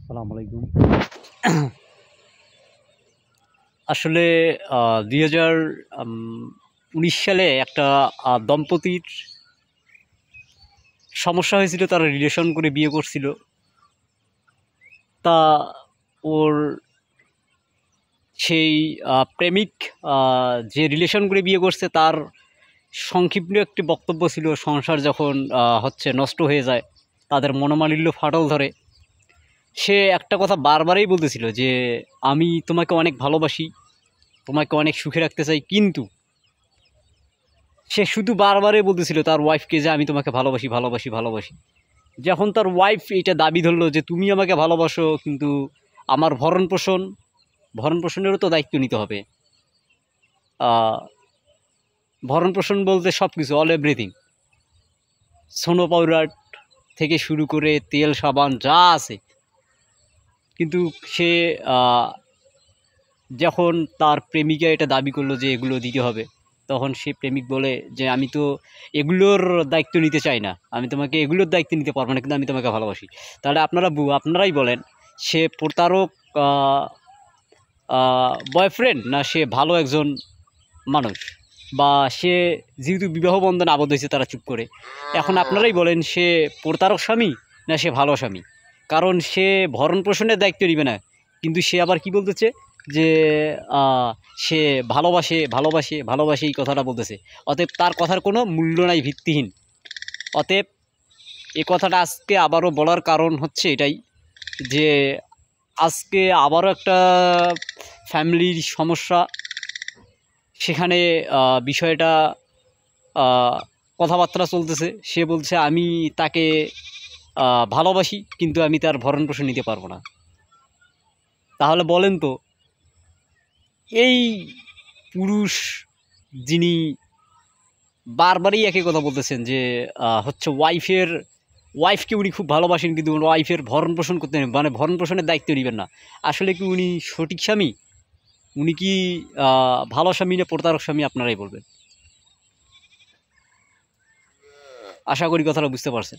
আসসালামু আলাইকুম। আসলে ২০১৯ সালে একটা দম্পতির সমস্যা হয়েছিল। তারা রিলেশন করে বিয়ে করছিল। তা ওর সেই প্রেমিক যে রিলেশন করে বিয়ে করছে তার সংক্ষিপ্ত একটি বক্তব্য ছিল, সংসার যখন হচ্ছে নষ্ট হয়ে যায়, তাদের মনোমালিন্য ফাটল ধরে। সে একটা কথা বারবারই বলতেছিল যে, "আমি তোমাকে অনেক ভালোবাসি, তোমাকে অনেক সুখে রাখতে চাই।" কিন্তু সে শুধু বারবারই বলতেছিল তার ওয়াইফকে যে, "আমি তোমাকে ভালোবাসি, ভালোবাসি, ভালোবাসি।" যখন তার ওয়াইফ এটা দাবি ধরলো যে, "তুমি আমাকে ভালোবাসো, কিন্তু আমার ভরণ পোষণেরও তো দায়িত্ব নিতে হবে। আ ভরণ-পোষণ বলতে সবকিছু, অল এভরিথিং। সোনো পাউডার থেকে শুরু করে তেল, সাবান যা আছে।" কিন্তু সে আ যখন তার প্রেমিকা এটা দাবি করলো যে এগুলো দিতে হবে, তখন সে প্রেমিক বলে যে, "আমি তো এগুলোর দায়িত্ব নিতে চাই না। আমি তোমাকে এগুলোর দায়িত্ব নিতে পারব না, কিন্তু আমি তোমাকে ভালোবাসি।" তাহলে আপনারাই বলেন, সে প্রতারক আ আ বয়ফ্রেন্ড, না সে ভালো একজন মানুষ? বা সে যেহেতু বিবাহ বন্ধনে আবদ্ধ হইছে তারা চুপ করে। এখন আপনারাই বলেন, সে প্রতারক স্বামী, না সে ভালো স্বামী? কারণ সে ভরণ-পোষণের দায়িত্ব নিবে না। কিন্তু সে আবার কি বলতেছে যে, আ সে ভালোবাসে, ভালোবাসে, ভালোবাসে এই কথাটা বলতেছে। অতএব তার কথার কোনো মূল্য নাই, ভিত্তিহীন। অতএব এ কথাটা আজকে আবারও বলার কারণ হচ্ছে এটাই যে, আজকে আবারও একটা ফ্যামিলির সমস্যা। সেখানে বিষয়টা আ কথাবার্তা চলতেছে। সে বলছে, "আমি তাকে আ ভালোবাসি, কিন্তু আমি তার ভরণ-পোষণ নিতে পারব না।" তাহলে বলেন তো, এই পুরুষ যিনি বারবারই একই কথা বলতেছেন যে, হচ্ছে ওয়াইফকে উনি খুব ভালোবাসেন, কিন্তু ওয়াইফের ভরণ-পোষণ করতে মানে ভরণ-পোষণের দায়িত্ব নিবেন না। আসলে কি উনি সঠিক স্বামী? উনি কি আ ভালো স্বামী, না প্রতারক স্বামী? আপনারাই বলবেন। আশা করি কথাটা বুঝতে পারছেন।